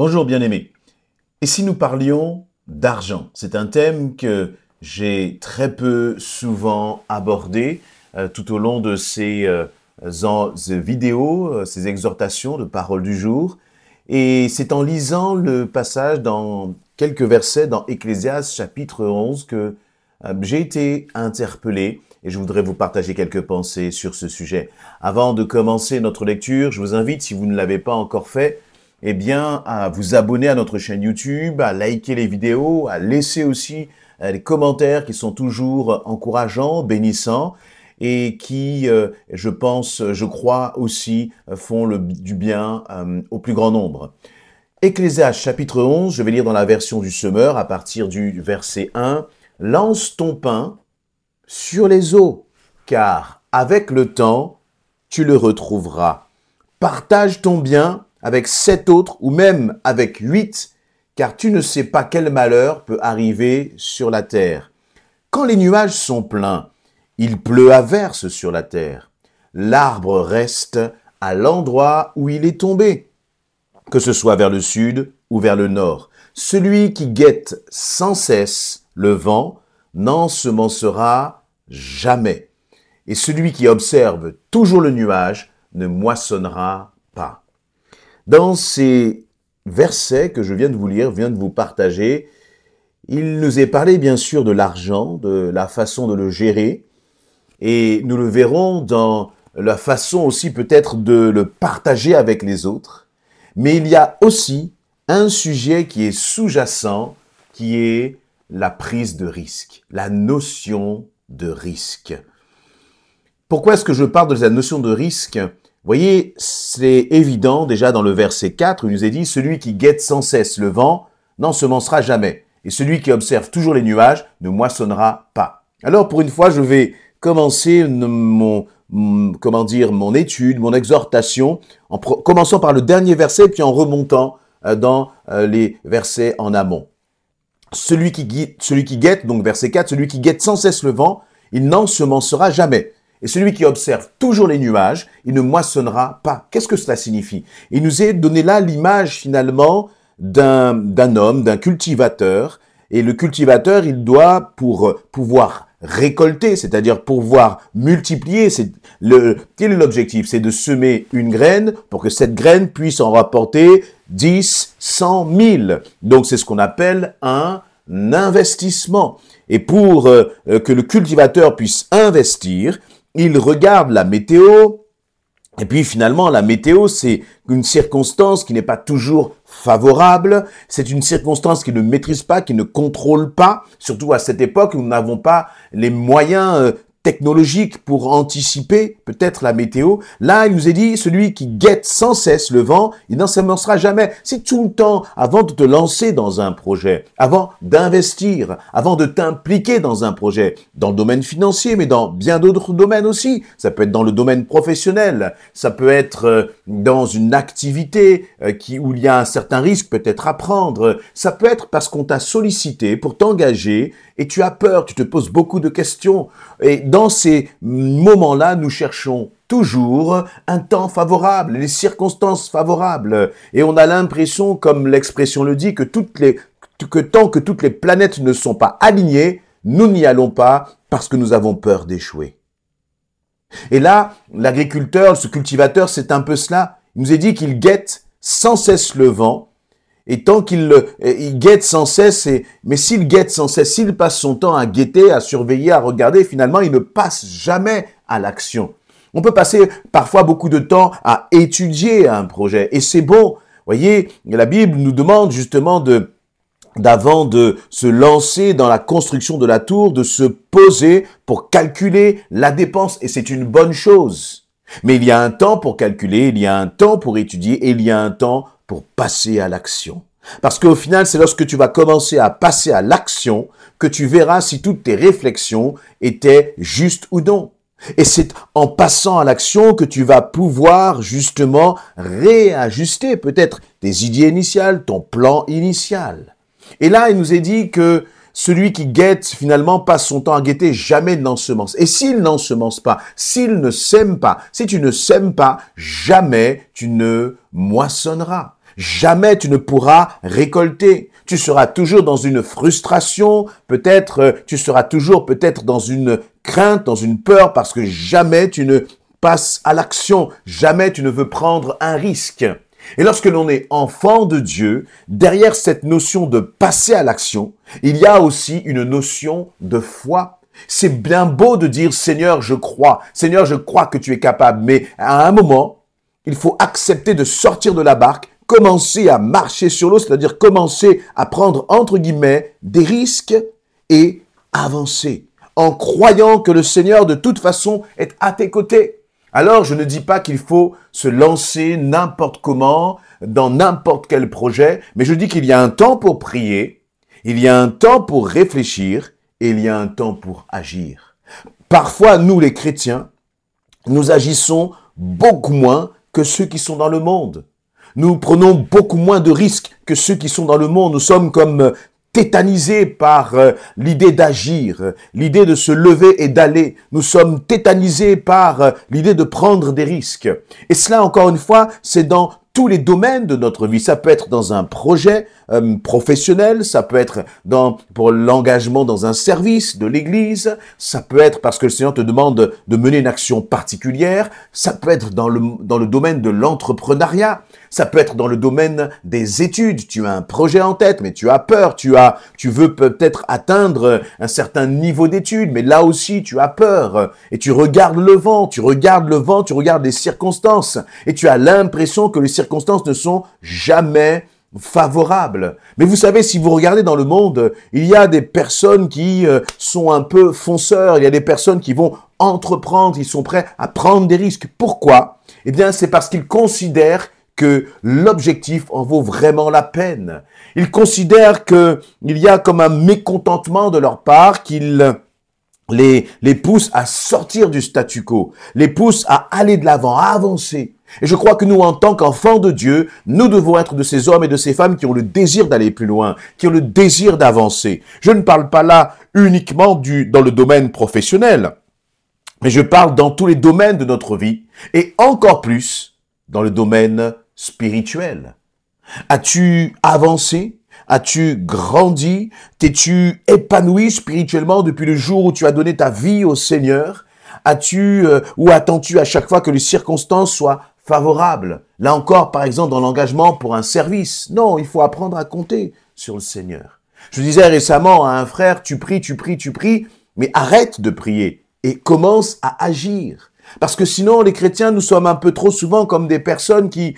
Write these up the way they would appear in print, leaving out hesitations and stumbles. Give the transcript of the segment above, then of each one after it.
Bonjour bien-aimés. Et si nous parlions d'argent? C'est un thème que j'ai très peu souvent abordé tout au long de ces vidéos, ces exhortations de parole du jour. Et c'est en lisant le passage dans quelques versets dans Ecclésiaste chapitre 11 que j'ai été interpellé et je voudrais vous partager quelques pensées sur ce sujet. Avant de commencer notre lecture, je vous invite, si vous ne l'avez pas encore fait, eh bien, à vous abonner à notre chaîne YouTube, à liker les vidéos, à laisser aussi les commentaires qui sont toujours encourageants, bénissants et qui, je crois aussi, font du bien au plus grand nombre. Ecclésiaste chapitre 11, je vais lire dans la version du Semeur à partir du verset 1. « Lance ton pain sur les eaux, car avec le temps, tu le retrouveras. Partage ton bien avec 7 autres ou même avec 8, car tu ne sais pas quel malheur peut arriver sur la terre. Quand les nuages sont pleins, il pleut à verse sur la terre. L'arbre reste à l'endroit où il est tombé, que ce soit vers le sud ou vers le nord. Celui qui guette sans cesse le vent n'ensemencera jamais. Et celui qui observe toujours le nuage ne moissonnera pas. » Dans ces versets que je viens de vous lire, viens de vous partager, il nous est parlé bien sûr de l'argent, de la façon de le gérer, et nous le verrons dans la façon aussi peut-être de le partager avec les autres. Mais il y a aussi un sujet qui est sous-jacent, qui est la prise de risque, la notion de risque. Pourquoi est-ce que je parle de la notion de risque ? Vous voyez, c'est évident déjà dans le verset 4, où il nous est dit « Celui qui guette sans cesse le vent n'ensemencera jamais, et celui qui observe toujours les nuages ne moissonnera pas. » Alors pour une fois, je vais commencer mon étude, mon exhortation, en commençant par le dernier verset, puis en remontant dans les versets en amont. Celui qui guette, donc verset 4, celui qui guette sans cesse le vent, il n'ensemencera jamais. Et celui qui observe toujours les nuages, il ne moissonnera pas. Qu'est-ce que cela signifie? Il nous est donné là l'image finalement d'un homme, d'un cultivateur. Et le cultivateur, il doit, pour pouvoir récolter, c'est-à-dire pouvoir multiplier, quel est l'objectif? C'est de semer une graine pour que cette graine puisse en rapporter 10, 100, 1000. Donc c'est ce qu'on appelle un investissement. Et pour que le cultivateur puisse investir, il regarde la météo, et puis finalement la météo c'est une circonstance qui n'est pas toujours favorable, c'est une circonstance qu'il ne maîtrise pas, qu'il ne contrôle pas, surtout à cette époque où nous n'avons pas les moyens technologiques pour anticiper peut-être la météo. Là, il nous est dit, celui qui guette sans cesse le vent, il n'ensemencera jamais. C'est tout le temps, avant de te lancer dans un projet, avant d'investir, avant de t'impliquer dans un projet, dans le domaine financier, mais dans bien d'autres domaines aussi. Ça peut être dans le domaine professionnel, ça peut être dans une activité où il y a un certain risque peut-être à prendre. Ça peut être parce qu'on t'a sollicité pour t'engager et tu as peur, tu te poses beaucoup de questions. Et dans ces moments-là, nous cherchons toujours un temps favorable, les circonstances favorables. Et on a l'impression, comme l'expression le dit, que tant que toutes les planètes ne sont pas alignées, nous n'y allons pas parce que nous avons peur d'échouer. Et là, l'agriculteur, ce cultivateur, c'est un peu cela. Il nous est dit qu'il guette sans cesse le vent. Et tant qu'il guette sans cesse, mais s'il guette sans cesse, s'il passe son temps à guetter, à surveiller, à regarder, finalement, il ne passe jamais à l'action. On peut passer parfois beaucoup de temps à étudier un projet, et c'est bon. Voyez, la Bible nous demande justement d'avant de se lancer dans la construction de la tour, de se poser pour calculer la dépense, et c'est une bonne chose. Mais il y a un temps pour calculer, il y a un temps pour étudier, et il y a un temps pour passer à l'action. Parce qu'au final, c'est lorsque tu vas commencer à passer à l'action que tu verras si toutes tes réflexions étaient justes ou non. Et c'est en passant à l'action que tu vas pouvoir justement réajuster peut-être tes idées initiales, ton plan initial. Et là, il nous est dit que celui qui guette finalement passe son temps à guetter, jamais n'ensemence. Et s'il n'ensemence pas, s'il ne sème pas, si tu ne sèmes pas, jamais tu ne moissonneras. Jamais tu ne pourras récolter. Tu seras toujours dans une frustration, peut-être tu seras toujours peut-être dans une crainte, dans une peur, parce que jamais tu ne passes à l'action, jamais tu ne veux prendre un risque. Et lorsque l'on est enfant de Dieu, derrière cette notion de passer à l'action, il y a aussi une notion de foi. C'est bien beau de dire Seigneur, je crois que tu es capable, mais à un moment, il faut accepter de sortir de la barque, commencer à marcher sur l'eau, c'est-à-dire commencer à prendre entre guillemets des risques et avancer en croyant que le Seigneur de toute façon est à tes côtés. Alors, je ne dis pas qu'il faut se lancer n'importe comment, dans n'importe quel projet, mais je dis qu'il y a un temps pour prier, il y a un temps pour réfléchir, et il y a un temps pour agir. Parfois, nous les chrétiens, nous agissons beaucoup moins que ceux qui sont dans le monde. Nous prenons beaucoup moins de risques que ceux qui sont dans le monde. Nous sommes comme tétanisés par l'idée d'agir, l'idée de se lever et d'aller. Nous sommes tétanisés par l'idée de prendre des risques. Et cela, encore une fois, c'est dans tous les domaines de notre vie. Ça peut être dans un projet professionnel, ça peut être pour l'engagement dans un service de l'Église, ça peut être parce que le Seigneur te demande de mener une action particulière, ça peut être dans le domaine de l'entrepreneuriat, ça peut être dans le domaine des études. Tu as un projet en tête, mais tu as peur, tu veux peut-être atteindre un certain niveau d'études, mais là aussi tu as peur et tu regardes le vent, tu regardes les circonstances et tu as l'impression que les circonstances ne sont jamais favorables. Mais vous savez, si vous regardez dans le monde, il y a des personnes qui sont un peu fonceurs, il y a des personnes qui vont entreprendre, ils sont prêts à prendre des risques. Pourquoi? Eh bien, c'est parce qu'ils considèrent que l'objectif en vaut vraiment la peine. Ils considèrent qu'il y a comme un mécontentement de leur part qu'ils les pousse à sortir du statu quo, les pousse à aller de l'avant, à avancer. Et je crois que nous, en tant qu'enfants de Dieu, nous devons être de ces hommes et de ces femmes qui ont le désir d'aller plus loin, qui ont le désir d'avancer. Je ne parle pas là uniquement dans le domaine professionnel, mais je parle dans tous les domaines de notre vie, et encore plus dans le domaine spirituel. As-tu avancé? As-tu grandi? T'es-tu épanoui spirituellement depuis le jour où tu as donné ta vie au Seigneur? Ou attends-tu à chaque fois que les circonstances soient favorables? Là encore, par exemple, dans l'engagement pour un service. Non, il faut apprendre à compter sur le Seigneur. Je disais récemment à un frère, tu pries, mais arrête de prier et commence à agir. Parce que sinon, les chrétiens, nous sommes un peu trop souvent comme des personnes qui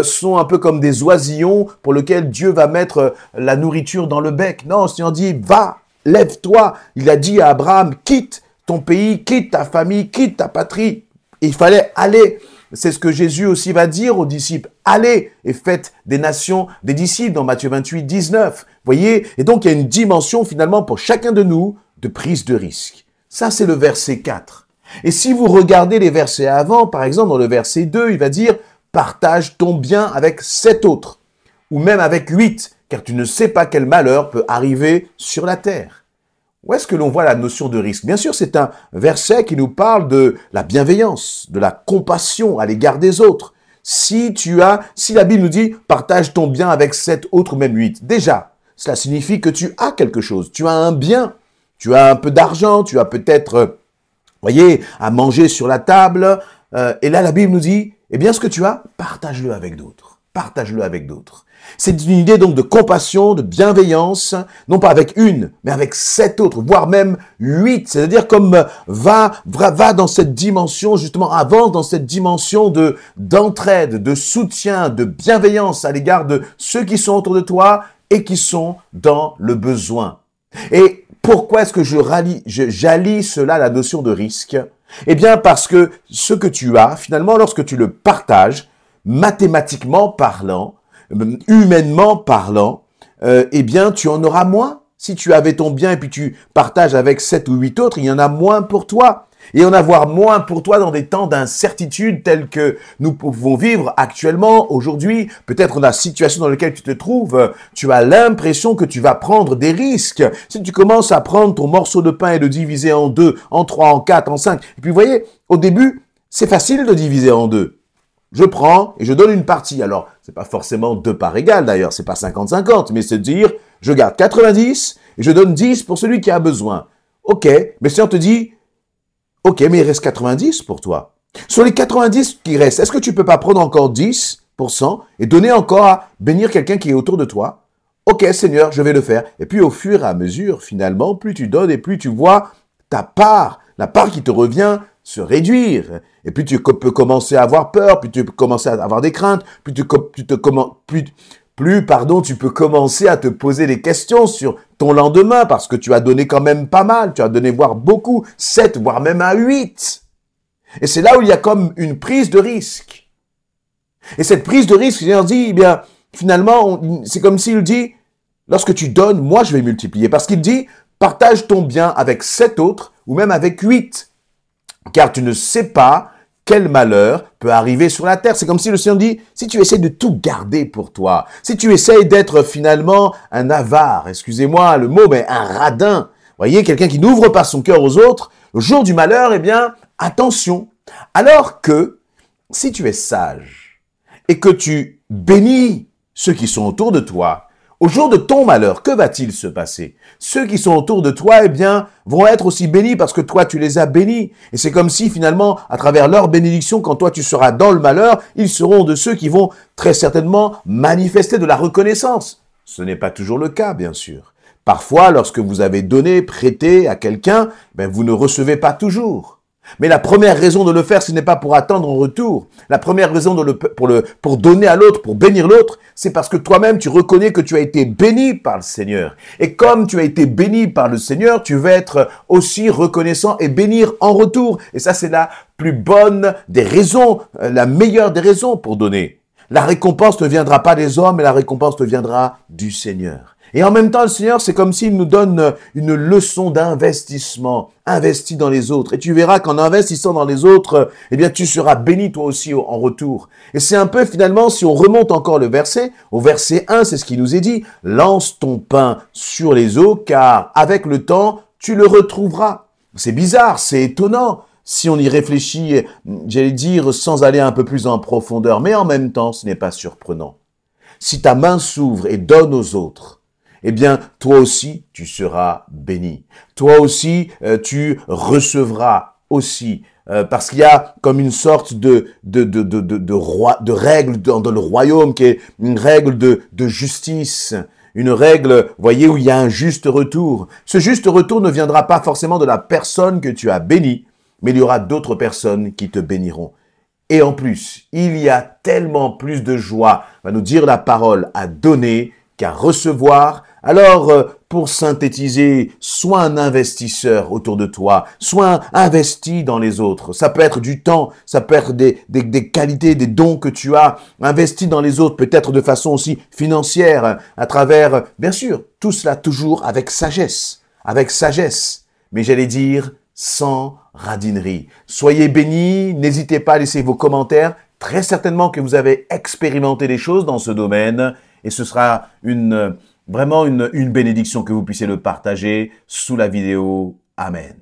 sont un peu comme des oisillons pour lesquels Dieu va mettre la nourriture dans le bec. Non, le Seigneur dit, va, lève-toi. Il a dit à Abraham, quitte ton pays, quitte ta famille, quitte ta patrie. Et il fallait aller. C'est ce que Jésus aussi va dire aux disciples. Allez et faites des nations des disciples dans Matthieu 28, 19. Voyez? Et donc, il y a une dimension finalement pour chacun de nous de prise de risque. Ça, c'est le verset 4. Et si vous regardez les versets avant, par exemple, dans le verset 2, il va dire « Partage ton bien avec 7 autres » ou même avec 8, car tu ne sais pas quel malheur peut arriver sur la terre. Où est-ce que l'on voit la notion de risque? Bien sûr, c'est un verset qui nous parle de la bienveillance, de la compassion à l'égard des autres. Si la Bible nous dit « Partage ton bien avec 7 autres ou même 8 », déjà, cela signifie que tu as quelque chose, tu as un bien, tu as un peu d'argent, tu as peut-être... voyez, à manger sur la table. Et là, la Bible nous dit, eh bien, ce que tu as, partage-le avec d'autres. Partage-le avec d'autres. C'est une idée donc de compassion, de bienveillance, non pas avec une, mais avec 7 autres, voire même 8. C'est-à-dire comme va dans cette dimension, justement, avance dans cette dimension d'entraide, de soutien, de bienveillance à l'égard de ceux qui sont autour de toi et qui sont dans le besoin. Et pourquoi est-ce que j'allie cela à la notion de risque? Eh bien, parce que ce que tu as, finalement, lorsque tu le partages, mathématiquement parlant, humainement parlant, eh bien, tu en auras moins. Si tu avais ton bien et puis tu partages avec 7 ou 8 autres, il y en a moins pour toi. Et en avoir moins pour toi dans des temps d'incertitude tels que nous pouvons vivre actuellement, aujourd'hui, peut-être dans la situation dans laquelle tu te trouves, tu as l'impression que tu vas prendre des risques. Si tu commences à prendre ton morceau de pain et le diviser en 2, en 3, en 4, en 5, et puis vous voyez, au début, c'est facile de diviser en 2. je prends et je donne une partie. Alors, c'est pas forcément deux parts égales d'ailleurs, c'est pas 50-50, mais c'est de dire, je garde 90 et je donne 10 pour celui qui a besoin. Ok, mais si on te dit, ok, mais il reste 90 pour toi. Sur les 90 qui restent, est-ce que tu peux pas prendre encore 10% et donner encore à bénir quelqu'un qui est autour de toi? Ok, Seigneur, je vais le faire. Et puis au fur et à mesure, finalement, plus tu donnes et plus tu vois ta part, la part qui te revient, se réduire. Et puis tu peux commencer à avoir peur, puis tu peux commencer à avoir des craintes, puis tu peux commencer à te poser des questions sur ton lendemain parce que tu as donné quand même pas mal, tu as donné voire beaucoup, 7, voire même à 8. Et c'est là où il y a comme une prise de risque. Et cette prise de risque, il dit, eh bien, finalement, c'est comme s'il dit, lorsque tu donnes, moi je vais multiplier. Parce qu'il dit, partage ton bien avec 7 autres ou même avec 8. Car tu ne sais pas quel malheur peut arriver sur la terre. C'est comme si le Seigneur dit, si tu essaies de tout garder pour toi, si tu essaies d'être finalement un avare, excusez-moi le mot, mais un radin, voyez, quelqu'un qui n'ouvre pas son cœur aux autres, le jour du malheur, eh bien, attention. Alors que, si tu es sage et que tu bénis ceux qui sont autour de toi, au jour de ton malheur, que va-t-il se passer? Ceux qui sont autour de toi, eh bien, vont être aussi bénis parce que toi, tu les as bénis. Et c'est comme si, finalement, à travers leur bénédiction, quand toi, tu seras dans le malheur, ils seront de ceux qui vont très certainement manifester de la reconnaissance. Ce n'est pas toujours le cas, bien sûr. Parfois, lorsque vous avez donné, prêté à quelqu'un, ben, vous ne recevez pas toujours. Mais la première raison de le faire, ce n'est pas pour attendre en retour. La première raison pour donner à l'autre, pour bénir l'autre, c'est parce que toi-même, tu reconnais que tu as été béni par le Seigneur. Et comme tu as été béni par le Seigneur, tu vas être aussi reconnaissant et bénir en retour. Et ça, c'est la plus bonne des raisons, la meilleure des raisons pour donner. La récompense ne viendra pas des hommes, mais la récompense ne viendra du Seigneur. Et en même temps, le Seigneur, c'est comme s'il nous donne une leçon d'investissement. Investis dans les autres. Et tu verras qu'en investissant dans les autres, eh bien, tu seras béni toi aussi en retour. Et c'est un peu finalement, si on remonte encore le verset, au verset 1, c'est ce qui nous est dit. Lance ton pain sur les eaux, car avec le temps, tu le retrouveras. C'est bizarre, c'est étonnant. Si on y réfléchit, j'allais dire, sans aller un peu plus en profondeur. Mais en même temps, ce n'est pas surprenant. Si ta main s'ouvre et donne aux autres, eh bien, toi aussi, tu seras béni. Toi aussi, tu recevras aussi. Parce qu'il y a comme une sorte de règle dans le royaume qui est une règle de justice. Une règle, voyez, où il y a un juste retour. Ce juste retour ne viendra pas forcément de la personne que tu as bénie, mais il y aura d'autres personnes qui te béniront. Et en plus, il y a tellement plus de joie, va nous dire la parole, à donner qu'à recevoir. Alors, pour synthétiser, sois un investisseur autour de toi, sois investi dans les autres. Ça peut être du temps, ça peut être des qualités, des dons que tu as. Investi dans les autres, peut-être de façon aussi financière, à travers, bien sûr, tout cela toujours avec sagesse. Mais j'allais dire, sans radinerie. Soyez bénis, n'hésitez pas à laisser vos commentaires. Très certainement que vous avez expérimenté des choses dans ce domaine et ce sera vraiment une bénédiction que vous puissiez le partager sous la vidéo. Amen.